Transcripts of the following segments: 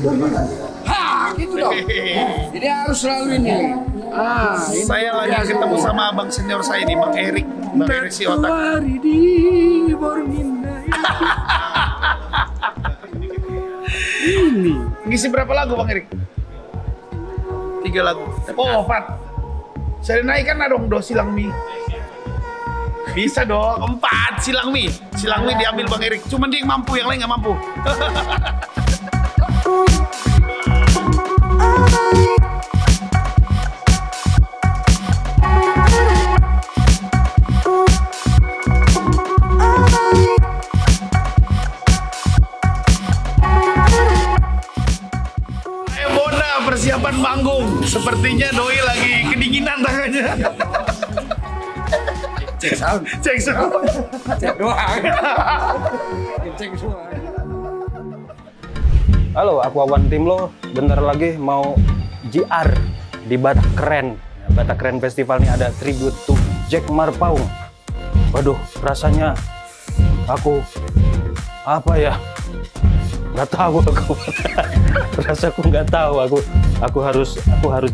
Ha, gitu dong. Jadi harus selalu ini. Ini Saya lagi ketemu sama abang senior saya ini, Bang Erik si otak. Ini Ngisi berapa lagu Bang Erik? 3 lagu. Oh, 4. Saya naikkan dong silang mie. Bisa dong, 4 silang mie. Silang mie diambil Bang Erik. Cuman dia yang mampu, yang lain nggak mampu. Ayo Bona, persiapan manggung. Sepertinya Doi lagi kedinginan tangannya. cek sound. Cek sound. Cek doang. Cek semua. Halo, aku Awan Timlo. Bentar lagi mau JR di Batak Keren. Batak Keren Festival ini ada tribute to Jack Marpaung. Waduh, rasanya aku apa ya? Nggak tahu aku. Rasaku nggak tahu. Aku harus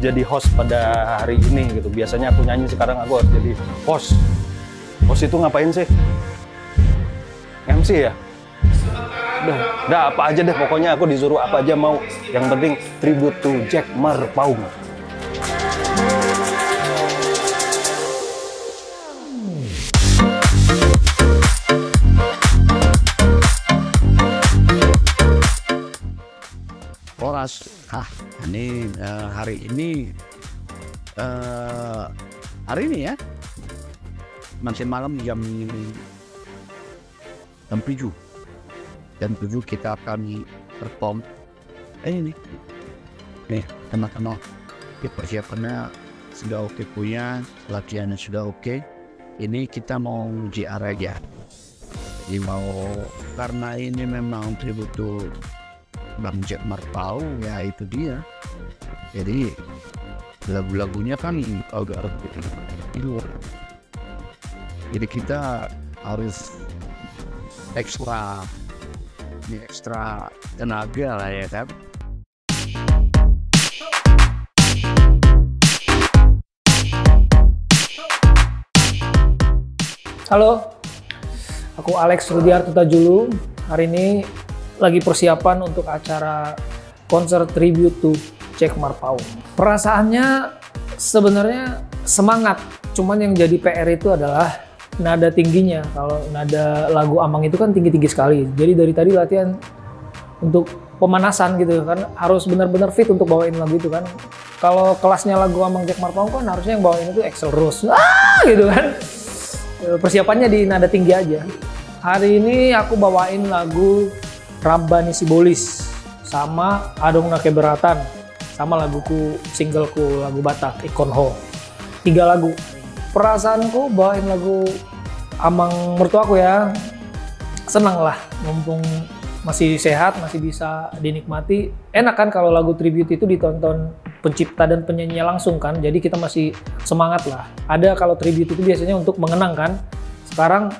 jadi host pada hari ini gitu. Biasanya aku nyanyi, sekarang aku harus jadi host. Host itu ngapain sih? MC ya? Udah apa aja deh, pokoknya aku disuruh apa aja mau. Yang penting tribute to Jack Marpaung. Horas, ini hari ini ya, nanti malam jam 7. Jam 7 kita akan perform. Ini nih teman-teman, persiapannya sudah oke punya, latihannya sudah oke. Ini kita mau JR aja. Jadi karena ini memang tribute to Bang Jack Marpaung, ya itu dia. Jadi lagu-lagunya kan agak itu. Jadi kita harus ekstra tenaga lah ya kan. Halo, aku Alex Rudiarto Tajulu. Hari ini lagi persiapan untuk acara konser tribute to Jack Marpaung. Perasaannya sebenarnya semangat, cuman yang jadi PR itu adalah nada tingginya. Kalau nada lagu Amang itu kan tinggi-tinggi sekali. Jadi dari tadi latihan untuk pemanasan gitu kan, harus benar-benar fit untuk bawain lagu itu kan. Kalau kelasnya lagu Amang Jack Marpaung kan harusnya yang bawain itu Axl Rose gitu kan. Persiapannya di nada tinggi aja. Hari ini aku bawain lagu Rambani Sibolis sama Adong Na Keberatan sama laguku, singleku, lagu Batak Ikonho. 3 lagu. Perasaanku bawain lagu Amang mertuaku ya, senang lah, mumpung masih sehat, masih bisa dinikmati. Enak kan kalau lagu tribute itu ditonton pencipta dan penyanyinya langsung kan, jadi kita masih semangat lah. Ada kalau tribute itu biasanya untuk mengenang kan, sekarang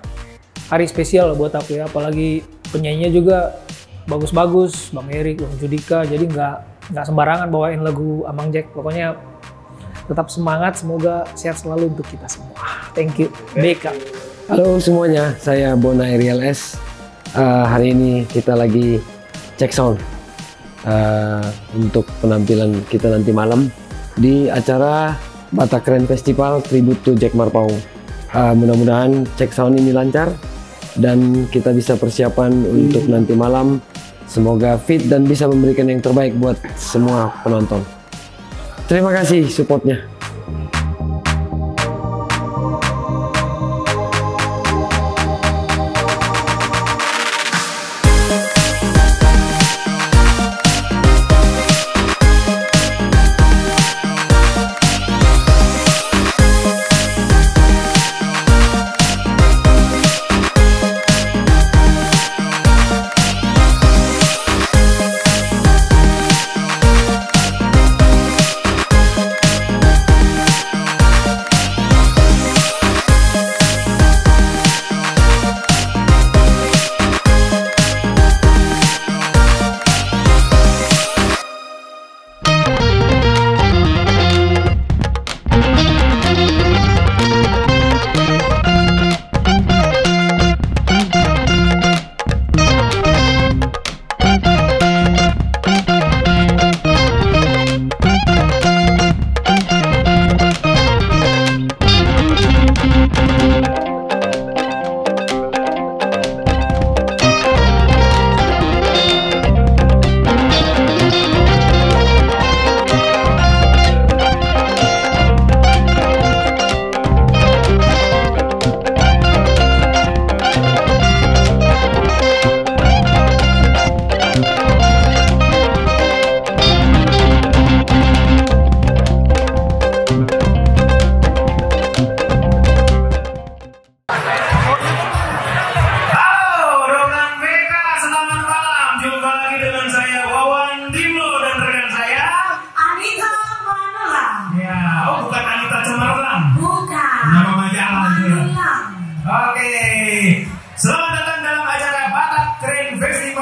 hari spesial buat aku ya, apalagi penyanyinya juga bagus-bagus, Bang Erik, Bang Judika, jadi nggak sembarangan bawain lagu Amang Jack. Pokoknya tetap semangat, semoga sehat selalu untuk kita semua. Thank you, BK. Halo semuanya, saya Bona Ariel S. Hari ini kita lagi cek sound untuk penampilan kita nanti malam di acara Batak Keren Festival Tribute to Jack Marpaung. Mudah-mudahan cek sound ini lancar dan kita bisa persiapan untuk nanti malam. Semoga fit dan bisa memberikan yang terbaik buat semua penonton. Terima kasih supportnya.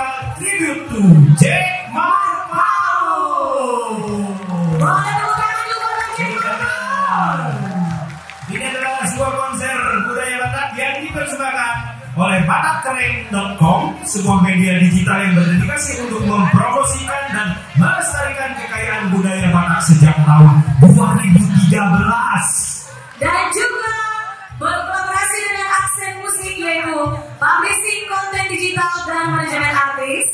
Festival Tribute to Jack Marpaung. Ini adalah sebuah konser budaya Batak yang dipersembahkan oleh batakkeren.com, sebuah media digital yang berdedikasi untuk mempromosikan dan melestarikan kekayaan budaya Batak sejak tahun 2013. Dan juga berkolaborasi dengan Aksen Musik, yaitu publishing konten digital dan manajemen artis.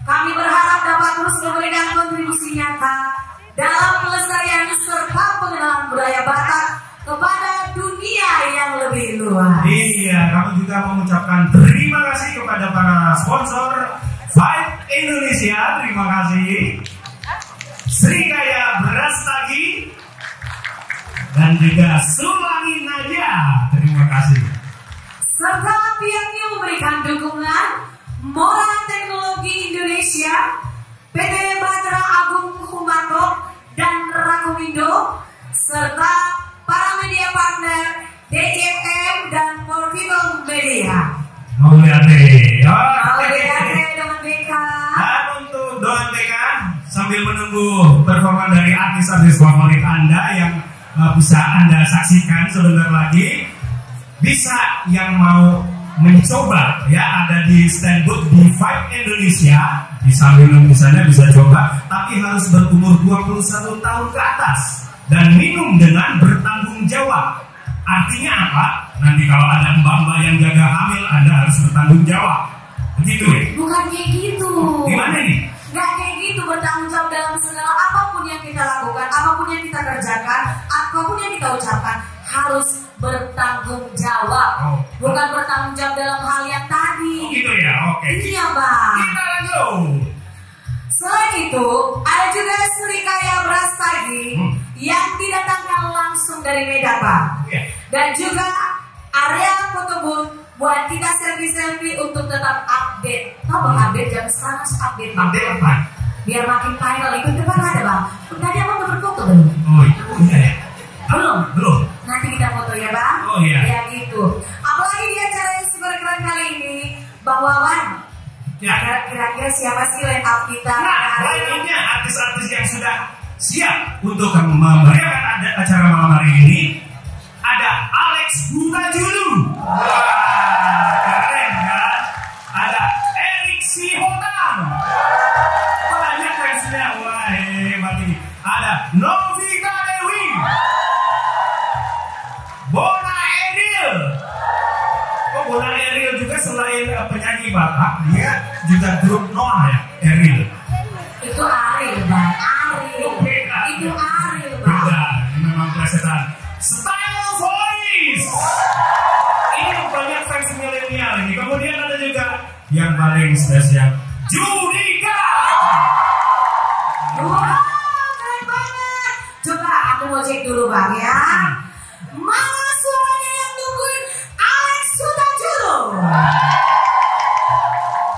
Kami berharap dapat terus memberikan kontribusi nyata dalam pelestarian serta pengenalan budaya Batak kepada dunia yang lebih luas. Iya, kami juga mengucapkan terima kasih kepada para sponsor Fight Indonesia, terima kasih. Srikaya Brastagi dan juga Sulangi Naja, terima kasih. Serta pihak yang memberikan dukungan Moral Teknologi Indonesia, PT Batra Agung Humato dan Rakumindo, serta para media partner DJM dan Porvivo Media. Mau lihat deh, dengan BK. Dan untuk Doan BK, sambil menunggu performa dari artis-artis favorit Anda yang bisa Anda saksikan sebentar lagi, bisa yang mau mencoba ya, ada di stand booth di Fight Indonesia, di sambil di sana bisa coba, tapi harus berumur 21 tahun ke atas dan minum dengan bertanggung jawab. Artinya apa? Nanti kalau ada mbak-mbak yang jaga hamil, Anda harus bertanggung jawab. Begitu ya? Bukan kayak gitu. Gimana nih? Gak kayak gitu, bertanggung jawab dalam segala apapun yang kita lakukan, apapun yang kita kerjakan, apapun yang kita ucapkan, harus bertanggung jawab. Bukan bertanggung jawab dalam hal yang tadi. Gitu ya, oke. Iya, Bang. Kita lanjut. Selain itu, ada juga Srikaya Brastagi yang didatangkan langsung dari Medan, Bang. Dan juga area foto booth buat kita selfie-selfie untuk tetap update. Tahu Bang, update jam sekarang harus update, Bang. Update apa? Biar makin viral. Itu depan ada, Bang. Tadi Abang udah berfoto belum? Oh iya ya. Belum? Belum. Nanti kita foto ya, Bang. Oh iya. Ya gitu. Apalagi di acara yang super keren kali ini, Bang Wawan. Ya. Kira-kira siapa sih line up kita? Nah, lainnya artis-artis yang sudah siap untuk memeriahkan acara malam hari ini, ada Alex Butajulu. Wah, keren kan? Ada Erik Sihotan. Banyak fansnya, wah hebat ini. Ada Novita Dewi, Bona Eril. Oh, Bona Eril juga selain penyanyi Batak, dia juga grup Noah ya, Eril. Itu Ariel, Bang. Ariel. Itu Ariel, Bang. Beda, memang plesetan. Style Voice. Ini banyak fans milenial ini. Kemudian ada juga yang paling spesial, Judika. Wah, keren banget. Coba aku mau cek dulu, Bang, ya. Mana suaranya yang nungguin Alex Butajulu?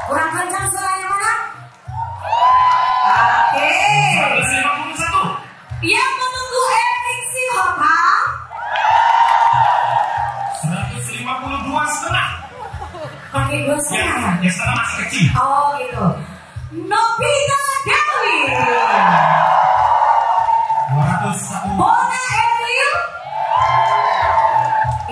Kurang kencang suaranya mana? Oke. 151. Yang menunggu Erik Sihotan. 152,5. Pakai 2,5 ya? Yang setengah masih kecil. Oh gitu. Novita Dewi. 201. Bona Eril.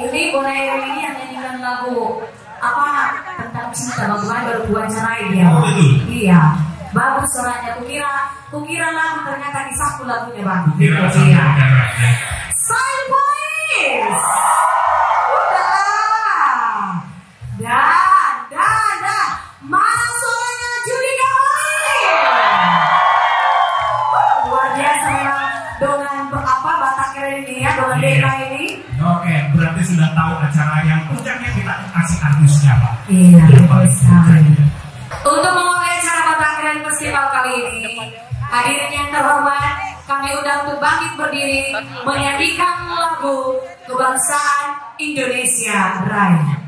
Ini Bona Eril ini yang nyanyikan lagu apa tentang cinta, bagaimana baru wawancarai dia. Oh, betul. Iya. Bagus suaranya. Kukira lagu, ternyata kisahku lagunya, Bang. Kira Iya. sampai Sign Boys. Dan mana suaranya Judika Oli? Luar biasa memang dengan Batak keren ini ya, dengan BK ini. Oke, berarti sudah tahu acara yang puncaknya kita kasih artisnya, Pak. Iya, betul sekali. Untuk memulai acara Batak Keren Festival kali ini, hadirin yang terhormat, kami undang untuk bangkit berdiri menyanyikan lagu kebangsaan Indonesia Raya.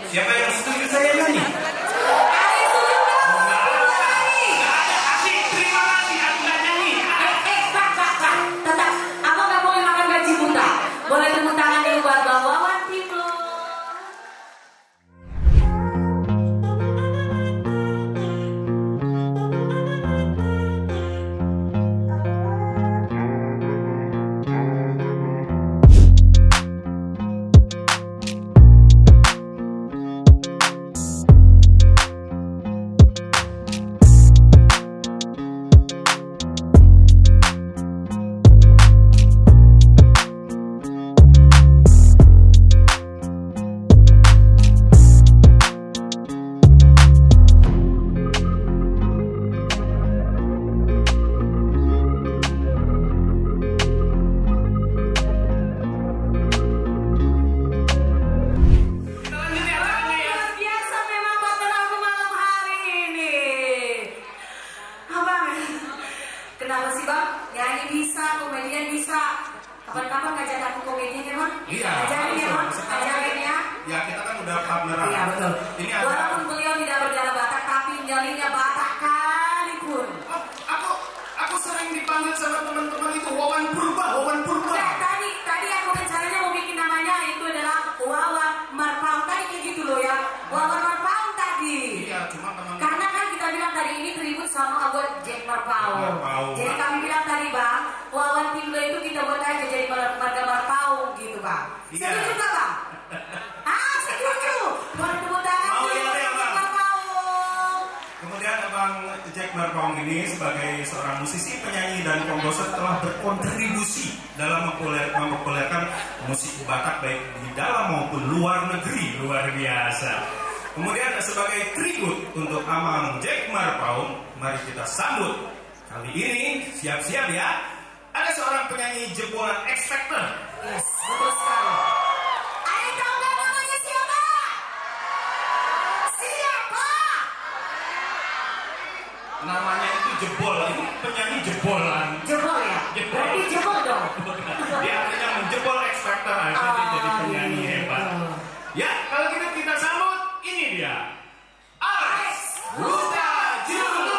Siapa yang setuju saya nyanyi? Boleh tepuk tangan dulu buat Bang Wawan Timlo. Kenapa sih Bang? Nyanyi bisa, komedian bisa. Kapan-kapan ngajak aku komedian ya Bang? Iya. Ajarin ya Bang? Ajarin ya? Ya kita kan udah partneran. Iya betul. Ini ada. Walaupun beliau tidak berdarah Batak, tapi nyalinnya Batak kali pun. Oh, aku sering dipanggil sama teman-teman itu Wawan Purba. Nah, tadi aku rencananya mau bikin namanya itu adalah Wawan Marpaung. Tadi kayak gitu loh ya. Wawan Marpaung tadi. Iya, cuma teman. Karena kan kita bilang tadi ini tribut sama buat Jack Marpaung. Jadi kami bilang tadi Bang, Wawan Timlo itu kita buat aja jadi marga Marpaung gitu Bang. Iya. Setuju nggak Bang? Setuju. Boleh tepuk tangan Mau dulu ya, buat Bang. Jack Marpaung. Kemudian Abang Jack Marpaung ini sebagai seorang musisi, penyanyi dan komposer telah berkontribusi dalam mempopulerkan musik Batak baik di dalam maupun luar negeri. Luar biasa. Kemudian sebagai tribut untuk Amang Jack Marpaung, mari kita sambut. Kali ini siap-siap ya. Ada seorang penyanyi jebolan X Factor. Yes, betul sekali. Ada tahu nggak namanya siapa? Siapa? Namanya itu jebol. Ini penyanyi jebolan. Jebol ya? Berarti jebol dong. Dia artinya menjebol X Factor aja dia jadi penyanyi hebat. Ya, kalau gitu kita sambut. Ini dia Alex Hutajulu.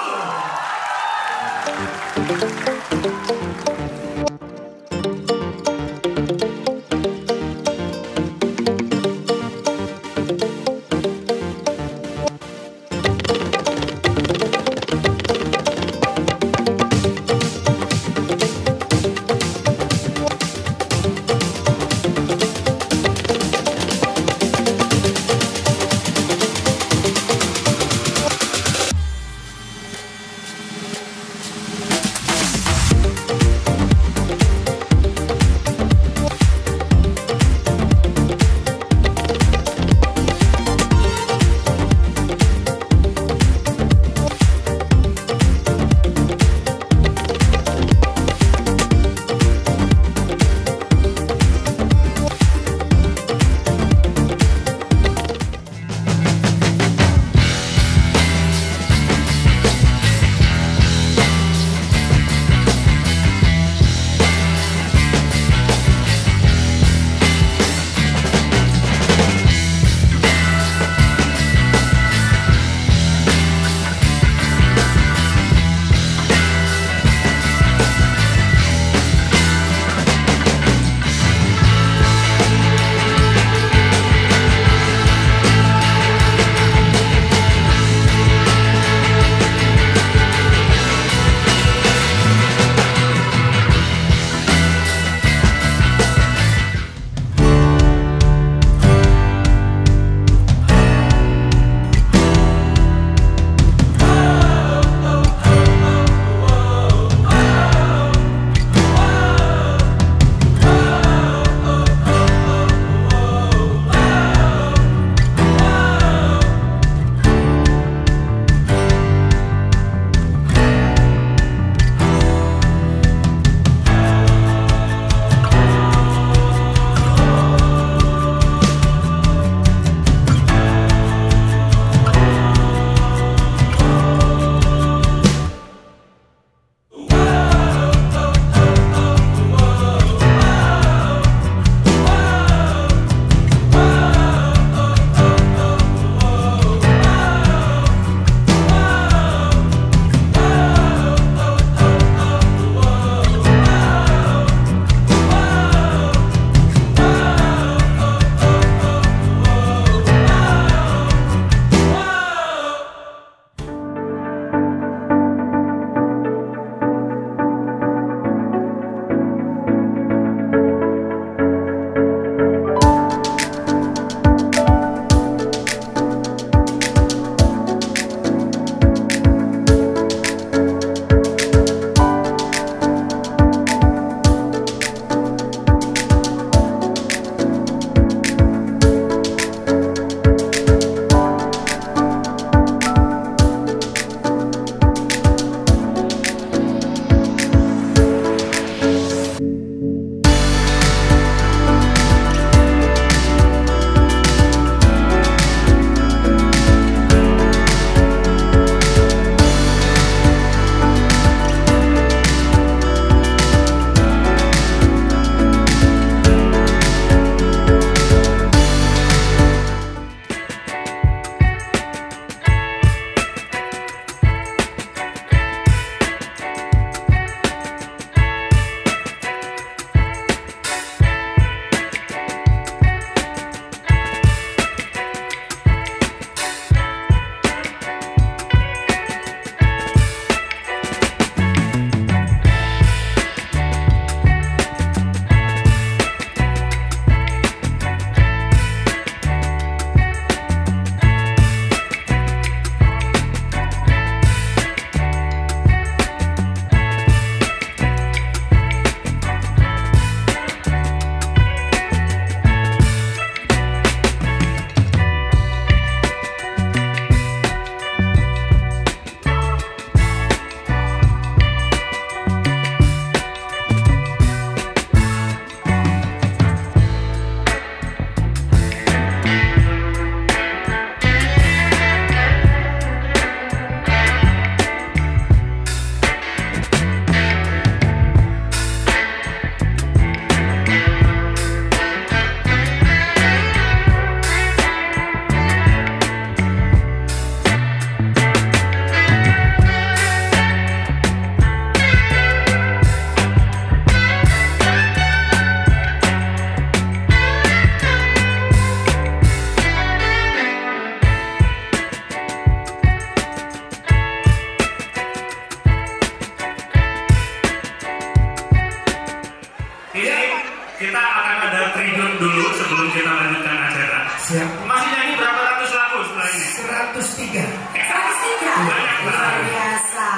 akan ada tribute dulu sebelum kita lanjutkan acara. Siap. Masih nyanyi berapa ratus lagu setelah ini? 103. 103. Banyak Luar biasa.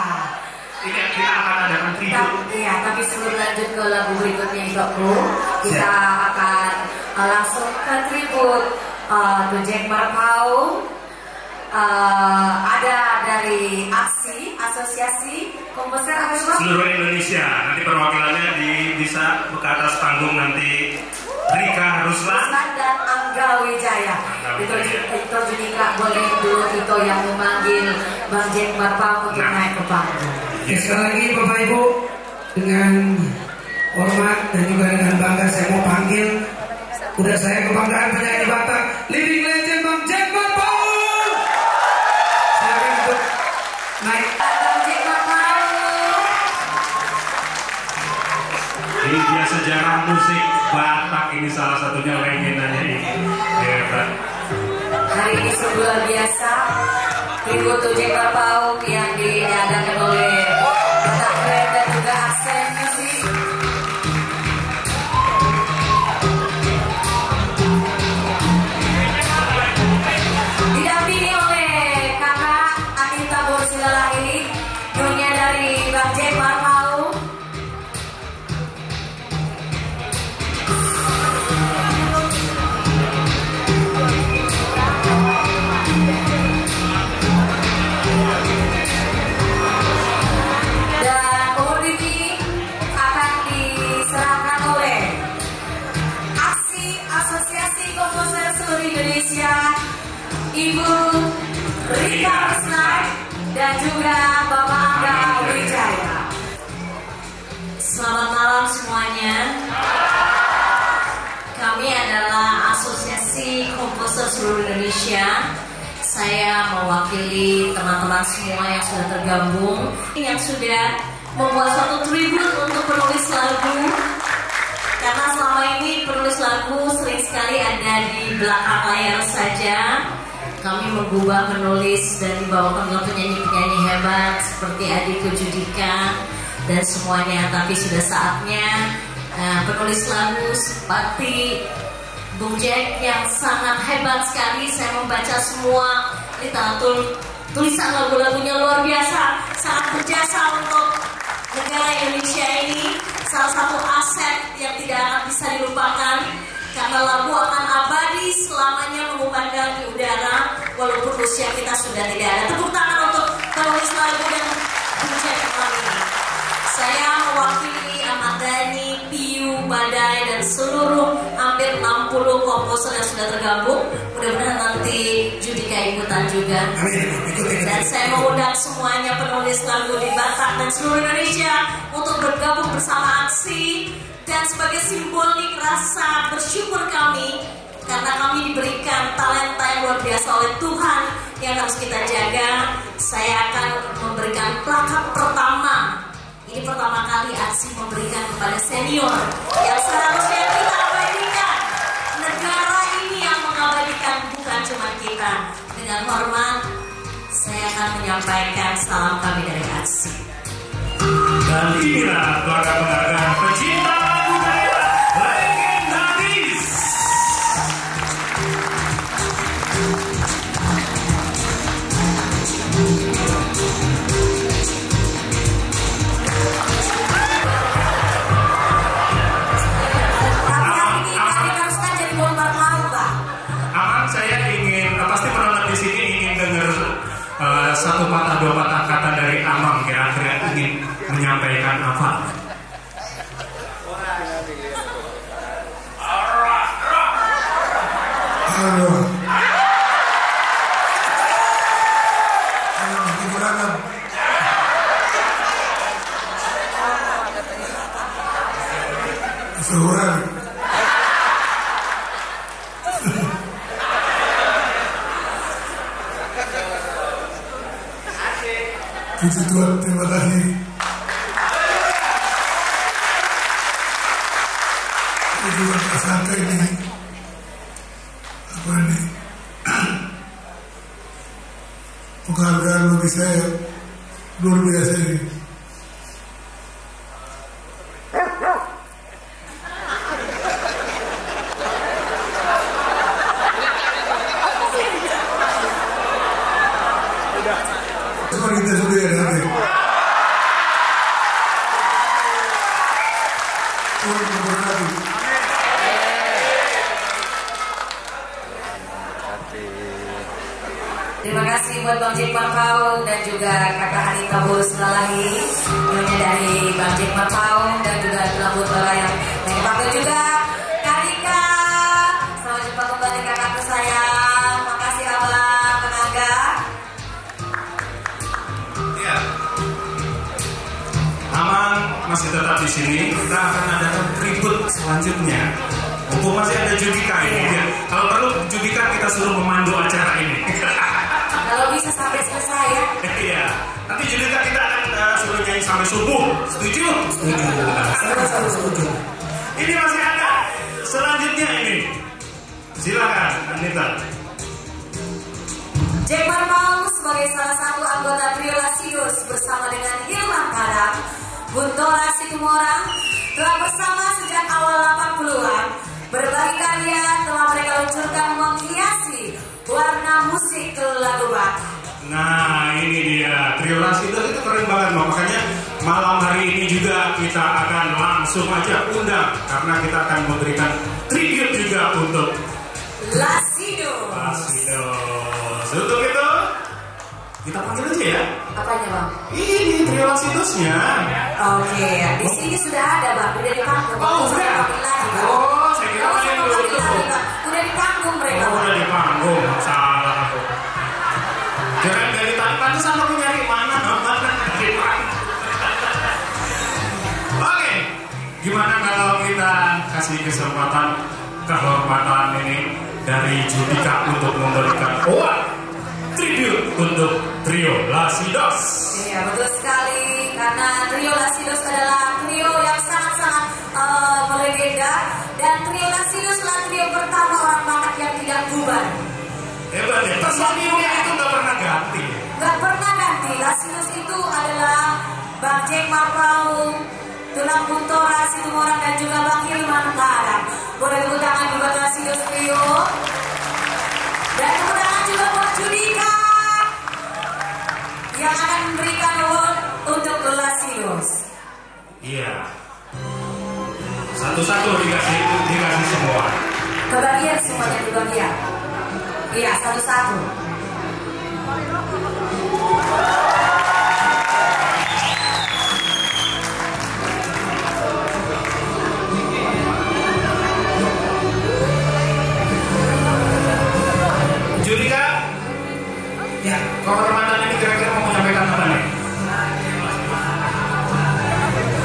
Ini kita akan adakan tribute. Iya, tapi sebelum lanjut ke lagu berikutnya itu kita akan langsung ke tribute The Jack Marpaung. Ada dari asosiasi komposer apa itu? Seluruh Indonesia. Nanti perwakilannya bisa ke atas panggung nanti. Rika Ruslan dan Angga Wijaya. Itu Junika boleh dulu Tito yang memanggil Bang Jack Marpaung untuk naik ke panggung. Sekali lagi Bapak Ibu, dengan hormat dan juga dengan bangga saya mau panggil udah saya kebanggaan penyanyi Batak, living legend Bang Jack Marpaung. Silakan untuk naik. Bang Jack Marpaung. ini dia sejarah musik Batak, ini salah satunya legendanya ini. Hebat. Hari ini luar biasa. Tribute to Jack Marpaung yang diadakan oleh Batak Keren dan juga Aksen Musik. Didampingi oleh kakak Anita Borsilalahi, nyonya dari Bang Jack Marpaung. Indonesia, Ibu Rika Ruslan dan juga Bapak Angga Wijaya. Selamat malam semuanya. Kami adalah Asosiasi Komposer Seluruh Indonesia. Saya mewakili teman-teman semua yang sudah tergabung, yang sudah membuat suatu tribute untuk penulis lagu. Karena selama ini penulis lagu sering sekali ada di belakang layar saja. Kami mengubah penulis dan dibawakan oleh penyanyi-penyanyi hebat seperti Adiko Judika dan semuanya. Tapi sudah saatnya penulis lagu seperti Bung Jack yang sangat hebat sekali. Saya membaca semua literatur tulisan lagu-lagunya luar biasa, sangat berjasa untuk negara Indonesia ini. Salah satu aset yang tidak akan bisa dilupakan karena lagu akan abadi selamanya mengumandang di udara walaupun usia kita sudah tidak ada. Tepuk tangan untuk penulis lagu dan Jack ini. Saya mewakili Ahmad Dhani, Piu, Badai dan seluruh hampir 60 komposer yang sudah tergabung. Mudah-mudahan nanti Judika ikutan juga. Dan saya mengundang semuanya penulis lagu di Batak dan seluruh Indonesia untuk bergabung bersama aksi dan sebagai simbolik rasa bersyukur kami karena kami diberikan talenta yang luar biasa oleh Tuhan yang harus kita jaga. Saya akan memberikan plakat pertama. Ini pertama kali aksi memberikan kepada senior yang seharusnya kita abadikan. Negara ini yang mengabadikan, bukan cuma kita. Dengan hormat, saya akan menyampaikan salam kami dari aksi. Dan inilah keluarga penghargaan pecinta budaya legendaris. Satu patah dua patah kata dari Amang kira-kira ingin menyampaikan apa? Halo. Halo, kekurangan. Seorang. Puji Tuhan, terima kasih. Puji Tuhan, tak sangka ini apa ini penghargaan bagi saya luar biasa ini. kasih buat Bang Jack Marpaung dan juga kakak Anita Bos lagi, nyonya dari Bang Jack Marpaung dan juga Gelambut Balayan. Dan dipanggil juga Kak Rika. Selamat jumpa kembali kakak tersayang. Makasih abang, tenaga. Ya. Aman masih tetap di sini. Kita akan adakan tribut selanjutnya. Mumpung masih ada Judika ini. Ya. Kalau perlu Judika kita suruh memandu acara ini. Kalau bisa sampai selesai ya. Iya. Nanti Judika kita akan suruh nyanyi sampai subuh. Setuju? Setuju. Ini masih ada. Selanjutnya ini. Silakan Anita. Jack Marpaung sebagai salah satu anggota trio Lasidos bersama dengan Hilman Kadam, Guntora Situmorang telah bersama sejak awal 80-an. Berbagai karya telah mereka luncurkan menghiasi warna musik lagu Batak. Nah ini dia trio Lasidos itu keren banget loh. Makanya malam hari ini juga kita akan langsung aja undang karena kita akan memberikan tribute juga untuk Lasidos. Untuk itu kita panggil aja ya. Apanya bang? Ini trio Lasidosnya. Oke, di sini sudah ada bang, udah dipanggil. Oh udah. Oh saya kira main dulu. Udah dipanggil mereka. Oh udah dipanggil. Salah aku. Jangan dari tangan sama aku nyari mana. Oke, gimana kalau kita kasih kesempatan kehormatan ini dari Judika untuk memberikan tribute untuk trio Lasidos. Iya betul sekali, karena trio Lasidos adalah trio yang sangat-sangat melegenda, dan trio Lasidos adalah trio pertama orang Batak yang tidak bubar. Hebat ya, personilnya itu nggak pernah ganti. Nggak pernah ganti. Lasidos itu adalah Bang Jack Marpaung, Tulang Guntora Situmorang dan juga Bang Hilman Kadam. Boleh tepuk tangan buat Lasidos trio. Dan tepuk tangan juga buat Judika yang akan memberikan award untuk Lasidos. Iya. Satu-satu dikasih semua. Kebagian semuanya kebagian. Iya, satu-satu. Judika, ya, kehormatan ini kira-kira mau menyampaikan apa nih?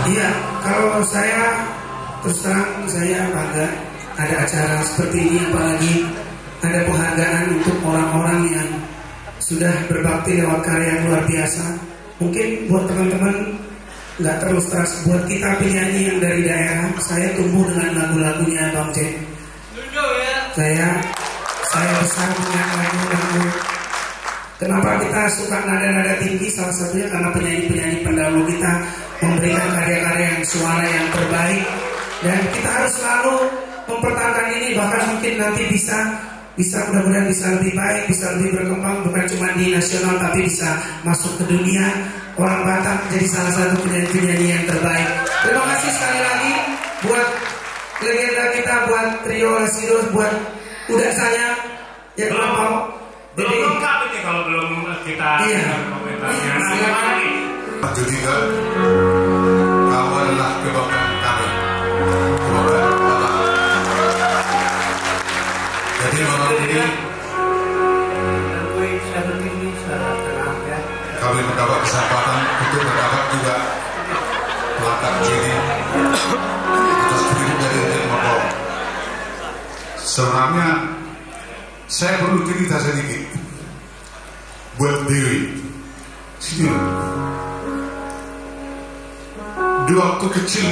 Iya, kalau saya terus terang saya bangga ada acara seperti ini, apalagi ada penghargaan untuk orang-orang yang sudah berbakti lewat karya yang luar biasa. Mungkin buat teman-teman nggak terus teras, buat kita penyanyi yang dari daerah, saya tumbuh dengan lagu-lagunya Bang Jack. Saya besar dengan lagu-lagu. Kenapa kita suka nada-nada tinggi? Salah satunya karena penyanyi-penyanyi pendahulu kita memberikan karya-karya yang suara yang terbaik, dan kita harus selalu mempertahankan ini. Bahkan mungkin nanti bisa mudah-mudahan bisa lebih baik, bisa lebih berkembang, bukan cuma di nasional tapi bisa masuk ke dunia. Orang Batak jadi salah satu penyanyi-penyanyi yang terbaik. Terima kasih sekali lagi buat legenda kita, buat trio Lasidos, buat udah saya yang mau. Belum lengkap ini kalau belum kita komentarnya. Nah, gimana nih? Judika, kau adalah kebanggaan kami, kebanggaan Batak. Jadi malam ini kami mendapat kesempatan untuk mendapat juga pelanggan ini atas tribut dari Jack Marpaung. Sebenarnya saya perlu cerita sedikit buat Dewi. Sini. Di waktu kecil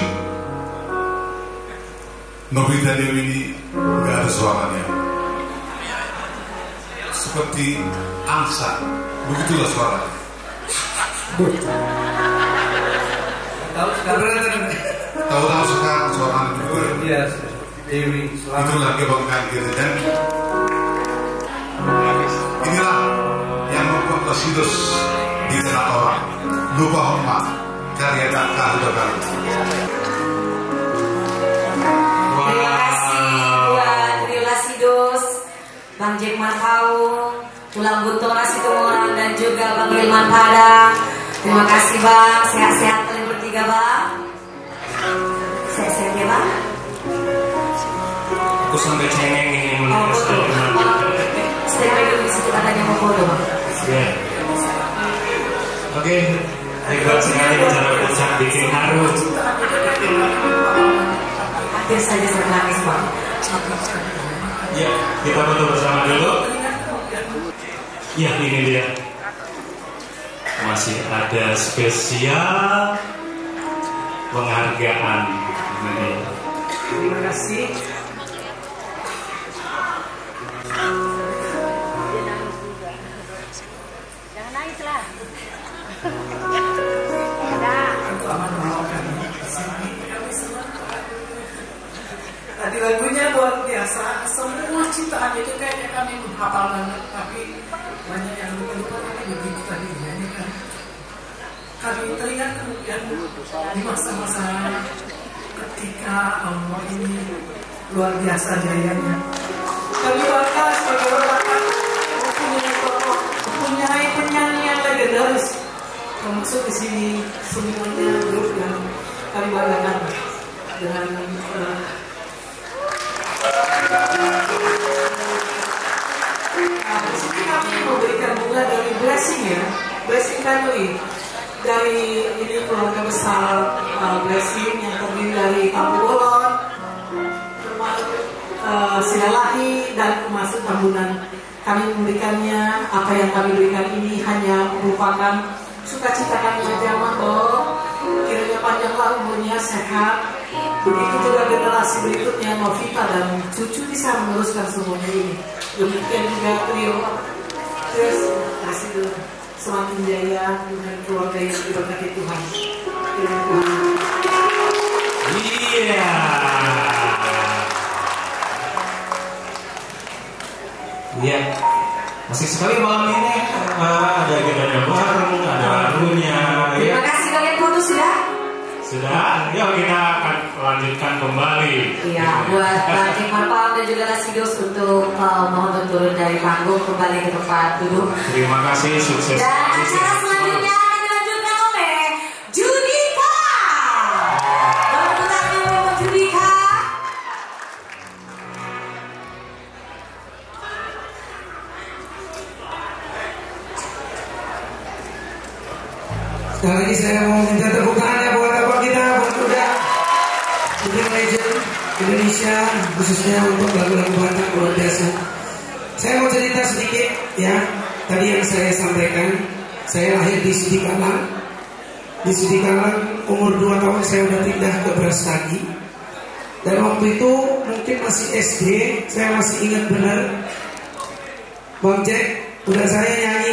Nobita Dewi ini nggak ada suaranya, seperti angsa, begitulah suaranya. Tahu-tahu sekarang suaranya begitu. Iya, Dewi. Itulah kebanggaan kita, dan inilah yang membuat Lasidos dikenal orang. Lupa hormat karya dan keahlian. Terima kasih buat trio Lasidos, Bang Jack Marpaung, Tulang Buntung Rasi Tumuran dan juga Bang Hilman Padang. Terima kasih Bang, sehat-sehat kalian bertiga Bang. Sehat-sehat ya Bang. Aku sampai cengeng ini Stay dulu di situ katanya mau foto Bang. Ya. Oke, hebat sekali bicara pusat bikin haru. Hampir saja saya nangis Bang. Ya, kita foto bersama dulu. Ya, ini dia. Masih ada spesial penghargaan. Terima kasih. Jangan nangis lah. Tadi lagunya luar biasa, semua ciptaan itu kayaknya kami menghafal banget, tapi banyak yang lupa-lupa tapi begitu tadi kan. Kami teringat kemudian di masa-masa ketika Allah ini luar biasa jayanya. Kami bangga sebagai orang mempunyai penyanyi yang legendaris, termasuk di sini semuanya grup yang kami banggakan dengan di sini kami memberikan bunga dari Blessing ya, Blessing Family, dari ini keluarga besar Blessing yang terdiri dari Abu Bolon, Silalahi dan Masuk Tambunan. Kami memberikannya, apa yang kami berikan ini hanya merupakan sukacita kami saja, Mando. Kiranya panjanglah umurnya, sehat. Begitu juga generasi berikutnya, Novita dan cucu bisa meneruskan semuanya ini. Demikian juga trio. Terus kasih dulu semakin jaya dengan keluarga yang diberkati Tuhan. Terima Tuhan. Iya. Iya. Asik sekali malam ini. Ada agenda bareng, ada harunya. Terima kasih kalian foto sudah. Sudah, ya kita akan lanjutkan kembali. Iya, buat Bang Jack Marpaung dan juga Lasidos untuk mohon turun dari panggung kembali ke tempat duduk. Terima kasih, sukses. Dan acara selanjutnya akan dilanjutkan oleh Judika. Tepuk tangan untuk Judika. Sekali lagi saya mau minta tepuk tangannya buat apa kita, buat udah Living Legend Indonesia, khususnya untuk lagu-lagu Batak luar biasa. Saya mau cerita sedikit ya. Tadi yang saya sampaikan, saya lahir di Sidikalang. Di Sidikalang umur 2 tahun saya udah pindah ke Brastagi. Dan waktu itu mungkin masih SD, saya masih ingat benar Bang Jack udah saya nyanyi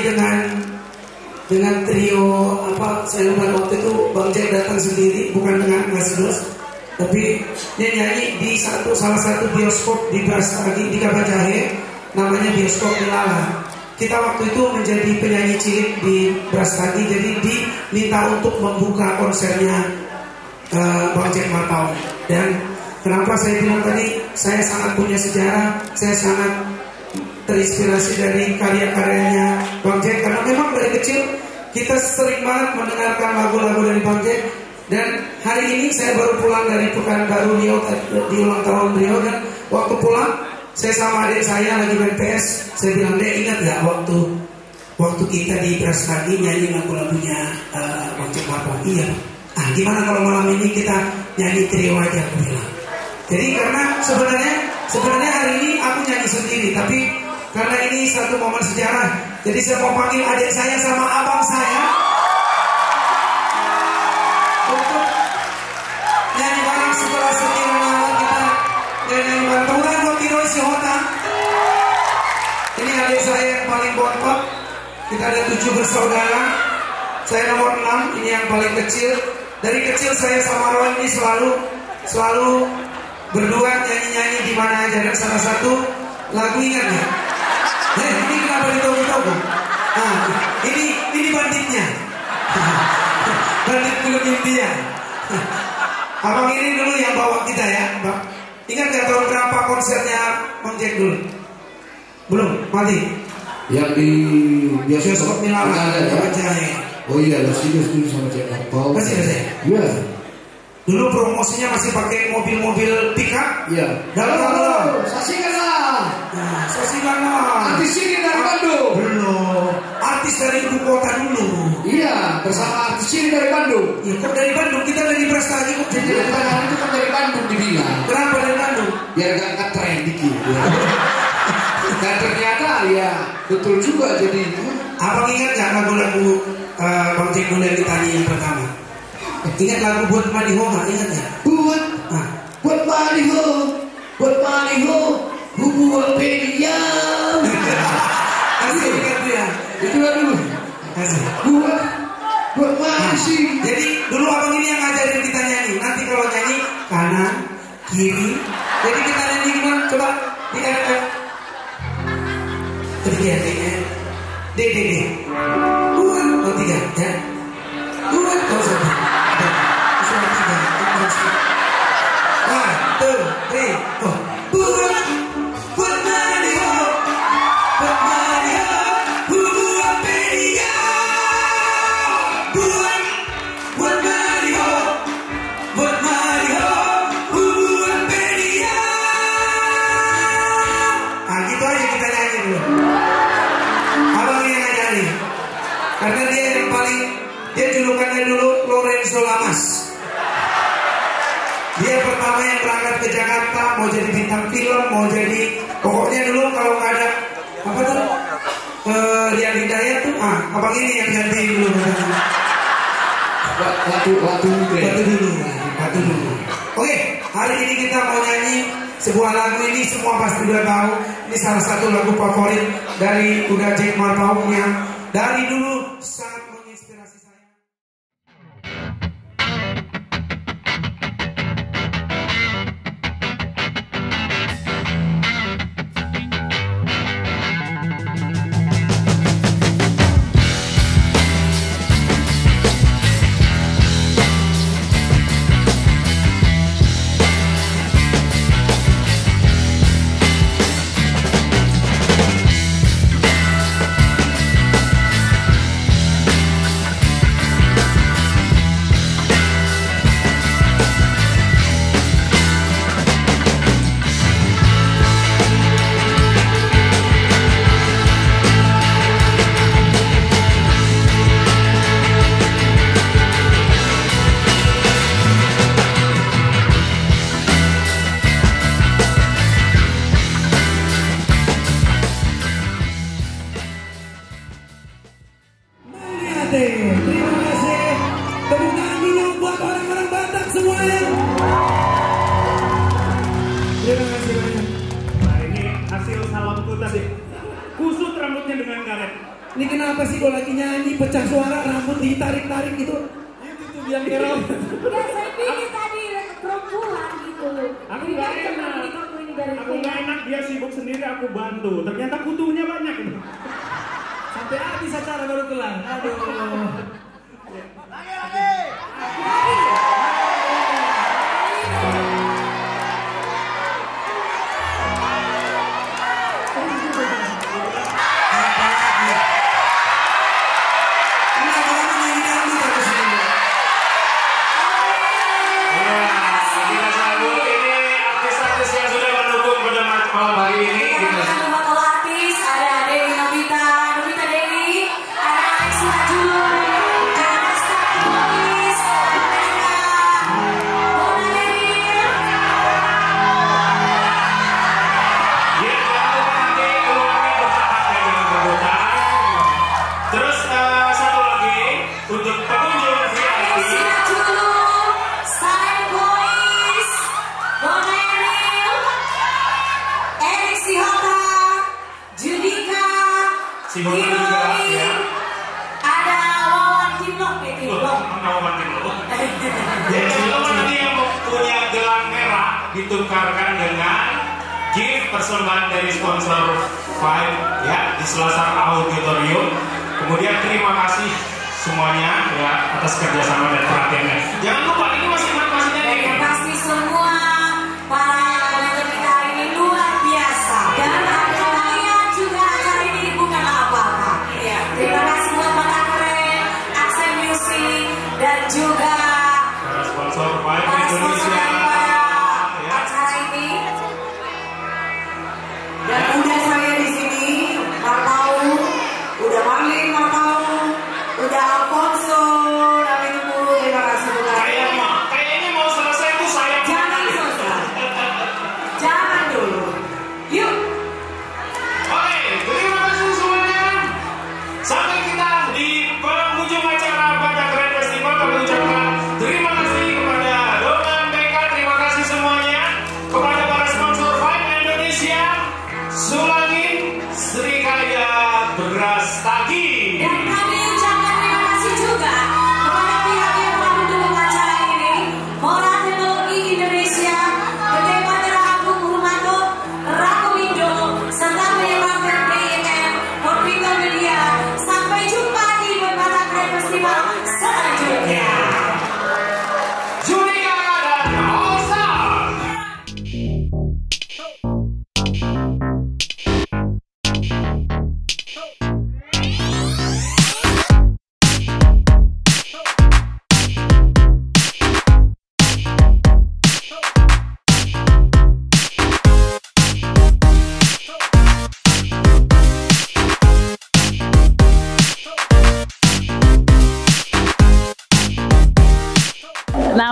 dengan trio apa, saya lupa waktu itu Bang Jack datang sendiri, bukan dengan Mas Dos, tapi dia nyanyi di salah satu bioskop di Brastagi, di Kabajahe, namanya Bioskop Milala. Kita waktu itu menjadi penyanyi cilik di Brastagi, jadi diminta untuk membuka konsernya Bang Jack Marpaung. Dan kenapa saya bilang tadi, saya sangat punya sejarah, saya sangat terinspirasi dari karya-karyanya Bang Jack, karena memang dari kecil kita sering banget mendengarkan lagu-lagu dari Bang Jack. Dan hari ini saya baru pulang dari Pekanbaru Riau di ulang tahun Riau, dan waktu pulang saya sama adik saya lagi main PS. Saya bilang, "Dek, ingat gak waktu kita di Brastagi nyanyi lagu-lagunya Bang Jack Marpaung?" "Iya." "Ah, gimana kalau malam ini kita nyanyi trio aja?" aku bilang. Jadi karena sebenarnya hari ini aku nyanyi sendiri, tapi karena ini satu momen sejarah, jadi saya mau panggil adik saya sama abang saya untuk nyanyi bareng setelah sekian lama kita nyanyi bareng. Kemudian buat Kiro Sihota, ini adik saya yang paling bontot. Kita ada 7 bersaudara, saya nomor 6, ini yang paling kecil. Dari kecil saya sama Roy ini selalu berdua nyanyi-nyanyi di mana aja, dan salah satu lagu ingat ya? Ini kenapa ditahu-tahu? Nah, ini banditnya. Bandit film India. Abang ini dulu yang bawa kita ya, Bang. Ingat gak tahun berapa konsernya Bang Jack dulu? Belum, mati. Yang di biasanya Bioskop Milan ada ya. Oh iya, Lasido sama Jack Marpau. Masih ada ya? Iya. Dulu promosinya masih pakai mobil-mobil pickup. Iya. Dalam. Saksikan lah. Nah, saksikan lah. Artis ini dari Bandung. Belum. Artis dari ibu kota dulu. Iya, bersama artis ini dari Bandung. Ya, kok dari Bandung? Kita dari Prestasi kok. Jadi pertanyaan itu kan dari Bandung dibilang. Kenapa dari Bandung? Biar gak ngetren dikit. Ya. Dan ternyata ya betul juga jadi. Abang ingat gak lagu-lagu Bang Cendol yang kita nyanyi yang pertama? Ingat lagu Buat Maliho gak? Ingat gak? Buat Maliho, buat pedia. Asik ingat tuh ya? Itu lah dulu. Asik. Buat masih. Jadi dulu abang ini yang ngajarin kita nyanyi. Nanti kalau nyanyi kanan, kiri. Jadi kita nyanyi gimana? Coba di RF. Ketiga, D. Buat, oh tiga, ya. Buat, oh satu. Suara tiga, one, two, three, four. Buat Maliho, buat pedia. Buat Maliho, buat pedia. Nah gitu aja kita nyanyi dulu. Abang yang ngajarin. Karena dia yang paling, dia julukannya dulu Lorenzo Lamas. Dia pertama yang berangkat ke Jakarta, mau jadi bintang film, mau jadi, pokoknya dulu kalau nggak ada apa tuh Rian Hidayat tuh, abang ini yang ganti dulu. Batu dulu. Oke, hari ini kita mau nyanyi sebuah lagu ini semua pasti udah tahu. Ini salah satu lagu favorit dari Uda Jack Marpau yang dari dulu sangat menginspirasi saya. Terima kasih. Tepuk tangan dulu buat orang-orang Batak semuanya. Terima kasih banyak. Nah ini hasil salonku tadi. Kusut rambutnya dengan karet. Ini kenapa sih kalau lagi nyanyi pecah suara rambut ditarik-tarik gitu? Itu tuh biang kerok. Ya saya pikir tadi perempuan gitu. Aku nggak enak. Aku nggak enak, dia sibuk sendiri, aku bantu. Ternyata kutunya banyak. Sampai habis acara baru kelar. Aduh. Ditukarkan dengan gift persembahan dari sponsor Five ya di Selasar Auditorium. Kemudian terima kasih semuanya ya atas kerjasama dan perhatiannya. Jangan lupa ini masih nyanyi. Terima kasih semua para penonton kita hari ini luar biasa. Dan ada kalian juga acara ini bukan apa.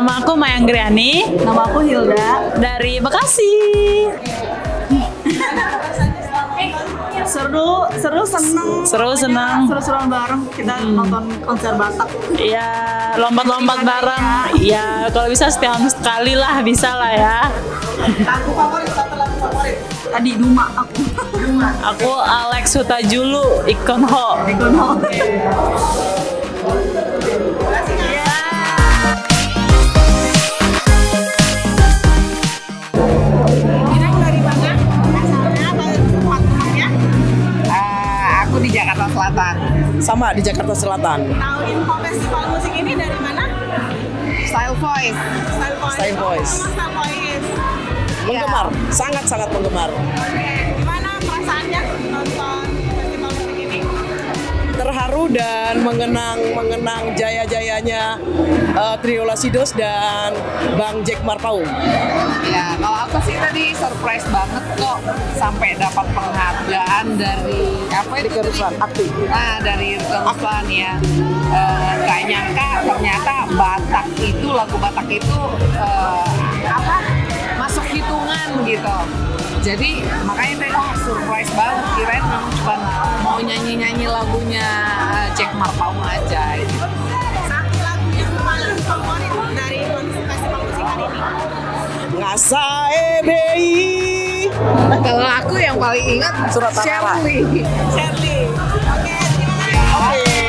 Nama aku Mayanggriani. Nama aku Hilda. Dari Bekasi. Seru, seneng. Seru-seruan bareng kita nonton konser Batak. Iya, lompat-lompat bareng. Iya, kalau bisa setahun sekali lah, bisa lah ya. Lagu favorit, satu lagu favorit. Tadi Duma aku. Aku Alex Hutajulu, Ikonho. Aku di Jakarta Selatan. Sama di Jakarta Selatan. Tahu info festival musik ini dari mana? Style Voice. Menggemar, sangat-sangat menggemar. Gimana perasaannya nonton festival musik ini? Terharu dan mengenang jaya-jayanya Trio Lasidos dan Bang Jack Marpaung. Ya, kalau aku sih tadi surprise banget kok sampai dapat penghargaan dari apa itu? Dari Ruslan ya. Gak nyangka ternyata lagu Batak itu masuk hitungan gitu. Jadi makanya tadi surprise banget, kirain cuma mau nyanyi lagunya Jack Marpaung aja. Gitu. Satu lagu yang paling favorit dari festival musik hari ini? Ngasa EBI. Kalau aku yang paling ingat Surat Shirley. Oke, terima kasih.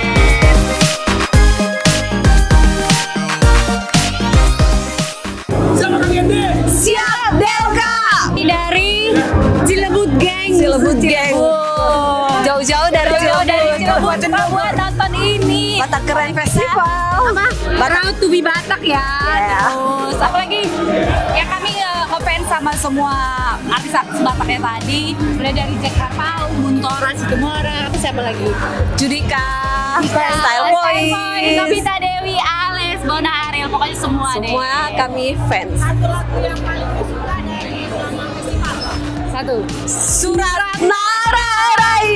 Siap, Delka. Dari Cilebut Gang. Jauh-jauh dari Cilebut buat nonton ini. Batak Keren Festival. Proud to be Batak ya. Terus apalagi ya kami ngefans sama semua artis-artis Bataknya tadi. Mulai dari Jack Marpaung, Buntora, Situmora, siapa lagi? Judika, Style Voice, Novita Dewi, Ales, Bona Ariel, pokoknya semua deh. Semua kami fans. Satu lagu yang paling suka dari selama festival? Satu, Surat Nararai.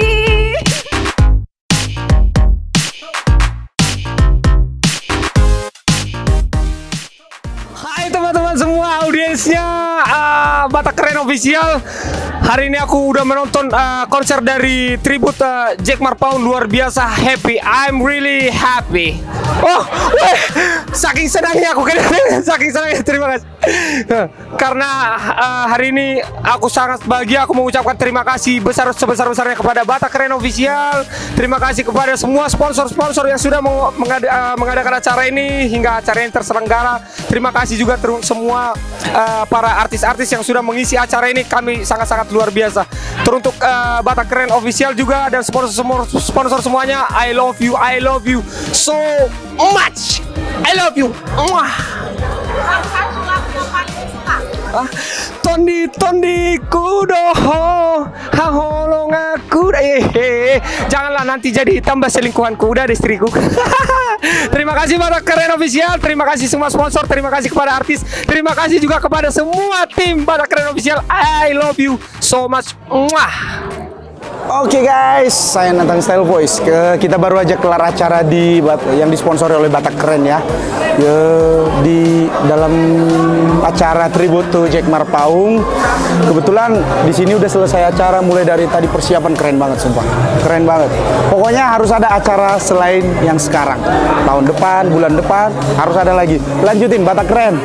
Hai teman-teman semua, audiensnya Batak Keren Official. Hari ini aku udah menonton konser dari tribute Jack Marpaung, luar biasa happy. I'm really happy. Oh, saking senangnya aku saking senangnya, terima kasih. Karena hari ini aku sangat bahagia, aku mengucapkan terima kasih sebesar-besarnya kepada Batak Keren Official. Terima kasih kepada semua sponsor-sponsor yang sudah mengadakan acara ini hingga acara ini terselenggara. Terima kasih juga semua para artis-artis yang sudah mengisi acara ini, kami sangat-sangat luar biasa. Teruntuk Batak Keren Official juga dan sponsor semuanya, I love you so much. I love you. Tondi kudoho haholong aku janganlah nanti jadi tambah selingkuhanku, udah ada istriku. Terima kasih Batak Keren Official, terima kasih semua sponsor, terima kasih kepada artis, terima kasih juga kepada semua tim Batak Keren Official. I love you so much. Oke guys, saya Nathan Style Voice. Kita baru aja kelar acara yang disponsori oleh Batak Keren ya. Di dalam acara tribute to Jack Marpaung. Kebetulan di sini udah selesai acara, mulai dari tadi persiapan keren banget sumpah. Keren banget. Pokoknya harus ada acara selain yang sekarang. Tahun depan, bulan depan harus ada lagi. Lanjutin Batak Keren.